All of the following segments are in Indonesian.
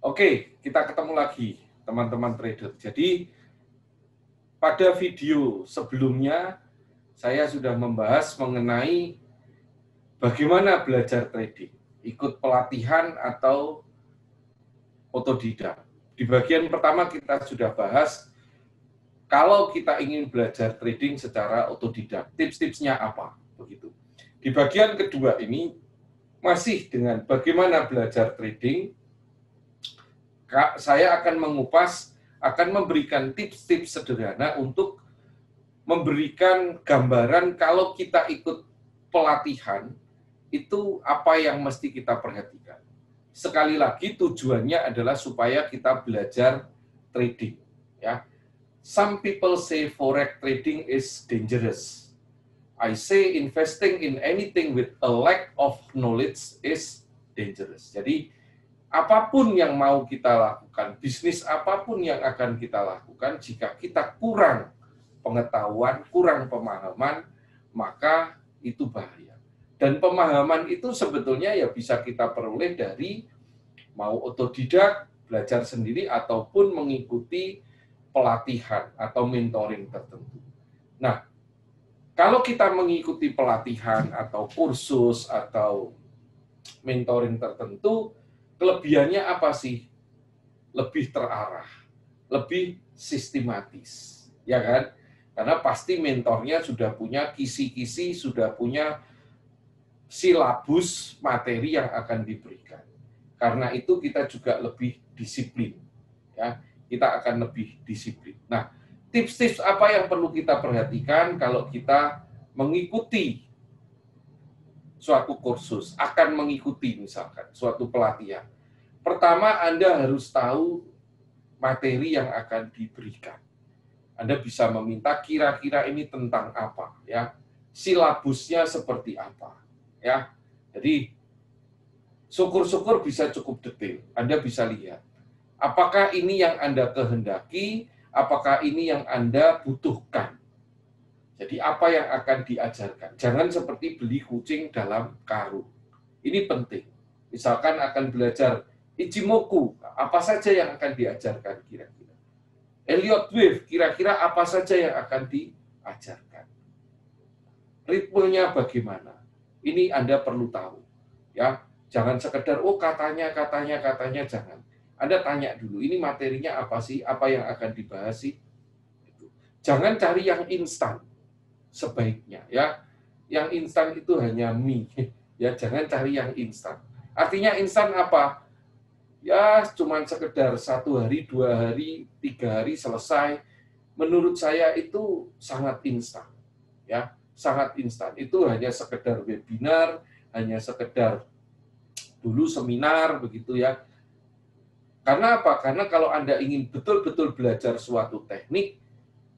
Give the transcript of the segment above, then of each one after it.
Oke, kita ketemu lagi teman-teman trader. Jadi pada video sebelumnya saya sudah membahas mengenai bagaimana belajar trading, ikut pelatihan atau otodidak. Di bagian pertama kita sudah bahas kalau kita ingin belajar trading secara otodidak, tips-tipsnya apa, begitu. Di bagian kedua ini masih dengan bagaimana belajar trading, saya akan mengupas, akan memberikan tips-tips sederhana untuk memberikan gambaran kalau kita ikut pelatihan, itu apa yang mesti kita perhatikan. Sekali lagi tujuannya adalah supaya kita belajar trading. Ya. Some people say forex trading is dangerous. I say investing in anything with a lack of knowledge is dangerous. Jadi apapun yang mau kita lakukan, bisnis apapun yang akan kita lakukan, jika kita kurang pengetahuan, kurang pemahaman, maka itu bahaya. Dan pemahaman itu sebetulnya ya bisa kita peroleh dari mau otodidak, belajar sendiri, ataupun mengikuti pelatihan atau mentoring tertentu. Nah, kalau kita mengikuti pelatihan atau kursus atau mentoring tertentu, kelebihannya apa sih? Lebih terarah, lebih sistematis, ya kan? Karena pasti mentornya sudah punya kisi-kisi, sudah punya silabus materi yang akan diberikan. Karena itu kita juga lebih disiplin, ya. Kita akan lebih disiplin. Nah, tips-tips apa yang perlu kita perhatikan kalau kita mengikuti suatu kursus, akan mengikuti misalkan suatu pelatihan. Pertama, Anda harus tahu materi yang akan diberikan. Anda bisa meminta kira-kira ini tentang apa, ya. Silabusnya seperti apa, ya. Jadi syukur-syukur bisa cukup detail. Anda bisa lihat apakah ini yang Anda kehendaki, apakah ini yang Anda butuhkan. Jadi apa yang akan diajarkan. Jangan seperti beli kucing dalam karung. Ini penting. Misalkan akan belajar Ichimoku, apa saja yang akan diajarkan kira-kira. Elliott Wave, kira-kira apa saja yang akan diajarkan. Ritmenya bagaimana. Ini Anda perlu tahu. Ya, jangan sekedar, oh katanya, jangan. Anda tanya dulu, ini materinya apa sih? Apa yang akan dibahas sih? Jangan cari yang instan, sebaiknya. Ya, yang instan itu hanya mie. Ya, jangan cari yang instan. Artinya instan apa? Ya, cuman sekedar 1 hari, 2 hari, 3 hari selesai. Menurut saya itu sangat instan. Ya, sangat instan. Itu hanya sekedar webinar, hanya sekedar dulu seminar, begitu ya. Karena apa? Karena kalau Anda ingin betul-betul belajar suatu teknik,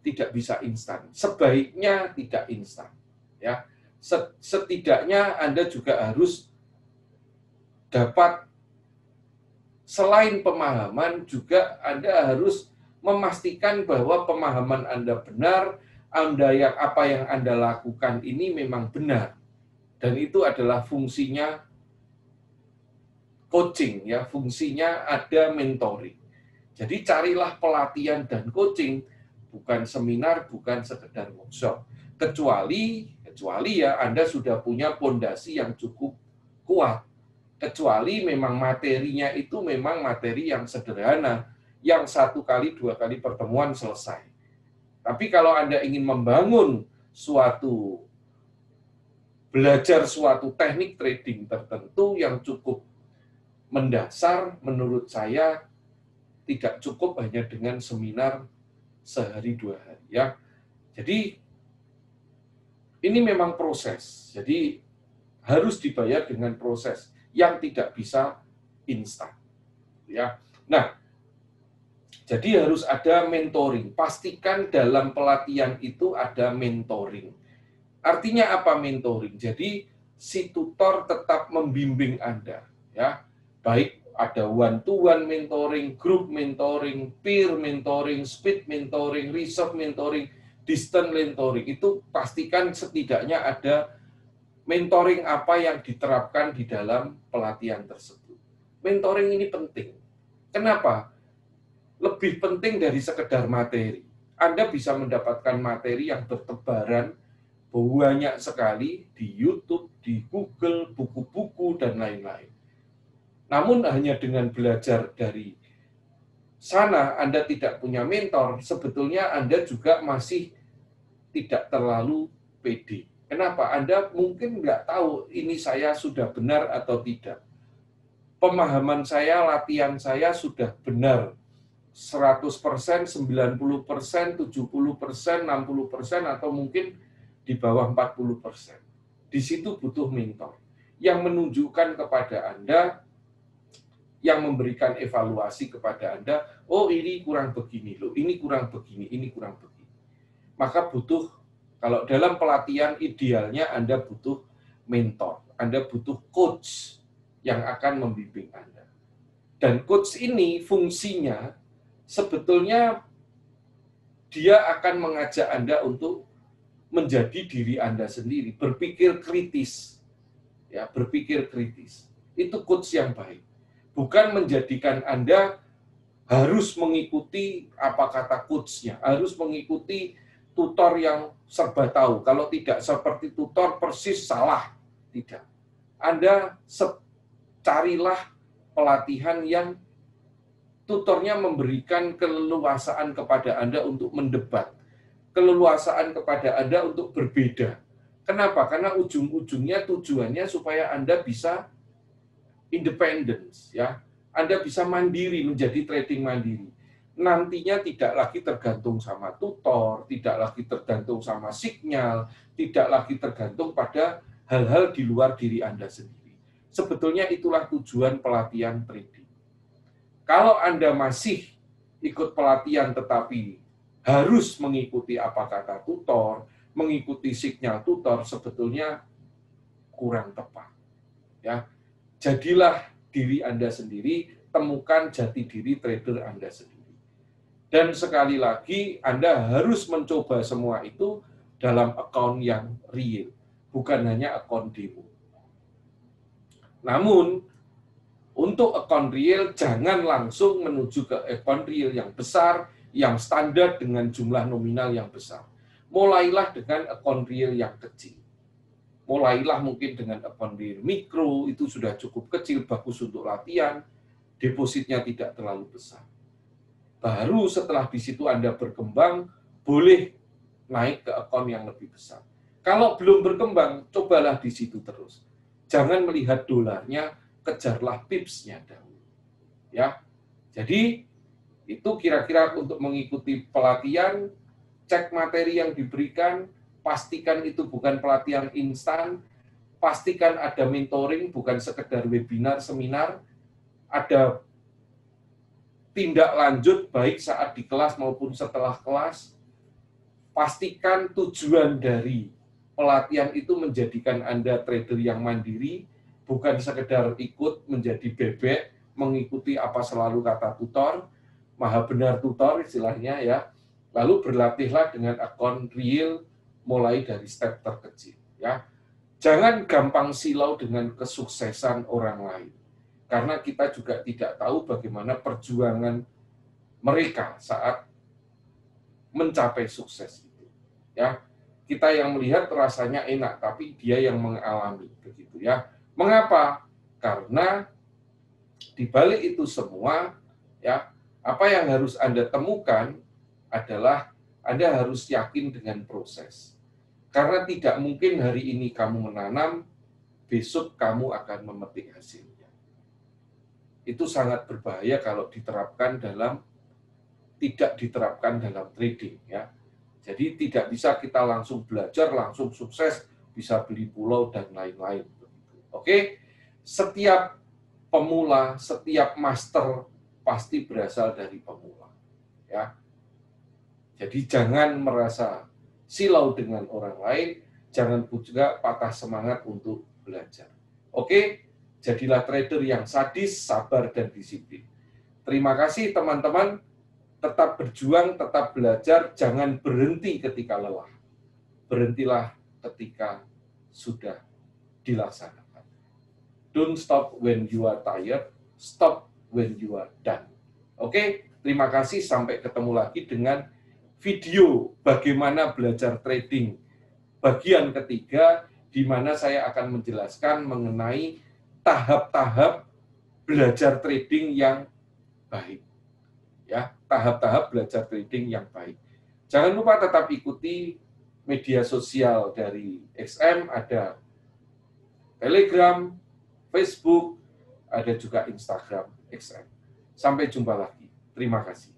tidak bisa instan. Sebaiknya tidak instan. Ya, setidaknya Anda juga harus dapat, selain pemahaman, juga Anda harus memastikan bahwa pemahaman Anda benar, apa yang Anda lakukan ini memang benar. Dan itu adalah fungsinya coaching, ya, fungsinya ada mentoring. Jadi carilah pelatihan dan coaching, bukan seminar, bukan sekedar workshop. Kecuali ya Anda sudah punya pondasi yang cukup kuat. Kecuali memang materinya itu memang materi yang sederhana, yang 1 kali 2 kali pertemuan selesai. Tapi kalau Anda ingin membangun belajar suatu teknik trading tertentu yang cukup mendasar, menurut saya tidak cukup hanya dengan seminar sehari 2 hari, ya. Jadi ini memang proses. Jadi harus dibayar dengan proses yang tidak bisa instan, ya. Nah, jadi harus ada mentoring. Pastikan dalam pelatihan itu ada mentoring. Artinya apa mentoring? Jadi si tutor tetap membimbing Anda, ya. Baik ada one-to-one mentoring, group mentoring, peer mentoring, speed mentoring, reserve mentoring, distance mentoring. Itu pastikan setidaknya ada mentoring apa yang diterapkan di dalam pelatihan tersebut. Mentoring ini penting. Kenapa? Lebih penting dari sekedar materi. Anda bisa mendapatkan materi yang bertebaran banyak sekali di YouTube, di Google, buku-buku, dan lain-lain. Namun hanya dengan belajar dari sana, Anda tidak punya mentor, sebetulnya Anda juga masih tidak terlalu pede. Kenapa? Anda mungkin nggak tahu ini saya sudah benar atau tidak. Pemahaman saya, latihan saya sudah benar 100%, 90%, 70%, 60%, atau mungkin di bawah 40%. Di situ butuh mentor yang menunjukkan kepada Anda, yang memberikan evaluasi kepada Anda, oh ini kurang begini loh, ini kurang begini, ini kurang begini. Maka butuh, kalau dalam pelatihan idealnya Anda butuh mentor, Anda butuh coach yang akan membimbing Anda. Dan coach ini fungsinya sebetulnya dia akan mengajak Anda untuk menjadi diri Anda sendiri, berpikir kritis. Ya, berpikir kritis. Itu coach yang baik. Bukan menjadikan Anda harus mengikuti apa kata coach-nya, harus mengikuti tutor yang serba tahu. Kalau tidak seperti tutor persis salah. Tidak. Anda carilah pelatihan yang tutornya memberikan keleluasaan kepada Anda untuk mendebat, keleluasaan kepada Anda untuk berbeda. Kenapa? Karena ujung-ujungnya tujuannya supaya Anda bisa independence, ya. Anda bisa mandiri, menjadi trading mandiri. Nantinya tidak lagi tergantung sama tutor, tidak lagi tergantung sama sinyal, tidak lagi tergantung pada hal-hal di luar diri Anda sendiri. Sebetulnya itulah tujuan pelatihan trading. Kalau Anda masih ikut pelatihan tetapi harus mengikuti apa kata tutor, mengikuti sinyal tutor, sebetulnya kurang tepat. Ya, jadilah diri Anda sendiri, temukan jati diri trader Anda sendiri. Dan sekali lagi, Anda harus mencoba semua itu dalam akun yang real, bukan hanya akun demo. Namun, untuk akun real, jangan langsung menuju ke akun real yang besar, yang standar dengan jumlah nominal yang besar. Mulailah dengan akun real yang kecil. Mulailah mungkin dengan akun real mikro, itu sudah cukup kecil, bagus untuk latihan, depositnya tidak terlalu besar. Baru setelah di situ Anda berkembang, boleh naik ke akun yang lebih besar. Kalau belum berkembang, cobalah di situ terus. Jangan melihat dolarnya, kejarlah pips-nya dahulu. Ya. Jadi itu kira-kira untuk mengikuti pelatihan, cek materi yang diberikan, pastikan itu bukan pelatihan instan, pastikan ada mentoring, bukan sekedar webinar, seminar, ada tindak lanjut baik saat di kelas maupun setelah kelas. Pastikan tujuan dari pelatihan itu menjadikan Anda trader yang mandiri, bukan sekedar ikut menjadi bebek, mengikuti apa selalu kata tutor, maha benar tutor istilahnya ya. Lalu berlatihlah dengan akun real mulai dari step terkecil ya. Jangan gampang silau dengan kesuksesan orang lain. Karena kita juga tidak tahu bagaimana perjuangan mereka saat mencapai sukses itu. Ya, kita yang melihat rasanya enak, tapi dia yang mengalami begitu ya. Mengapa? Karena di balik itu semua ya, apa yang harus Anda temukan adalah Anda harus yakin dengan proses. Karena tidak mungkin hari ini kamu menanam, besok kamu akan memetik hasilnya. Itu sangat berbahaya kalau tidak diterapkan dalam trading ya. Jadi tidak bisa kita langsung belajar, langsung sukses, bisa beli pulau dan lain-lain. Oke, setiap pemula, setiap master pasti berasal dari pemula. Ya, jadi jangan merasa silau dengan orang lain, jangan juga patah semangat untuk belajar. Oke, jadilah trader yang sadis, sabar, dan disiplin. Terima kasih teman-teman, tetap berjuang, tetap belajar, jangan berhenti ketika lelah. Berhentilah ketika sudah dilaksanakan. Don't stop when you are tired, stop when you are done. Oke, terima kasih. Sampai ketemu lagi dengan video bagaimana belajar trading bagian ketiga, di mana saya akan menjelaskan mengenai tahap-tahap belajar trading yang baik. Ya, tahap-tahap belajar trading yang baik. Jangan lupa tetap ikuti media sosial dari XM, ada Telegram, Facebook, ada juga Instagram XM. Sampai jumpa lagi. Terima kasih.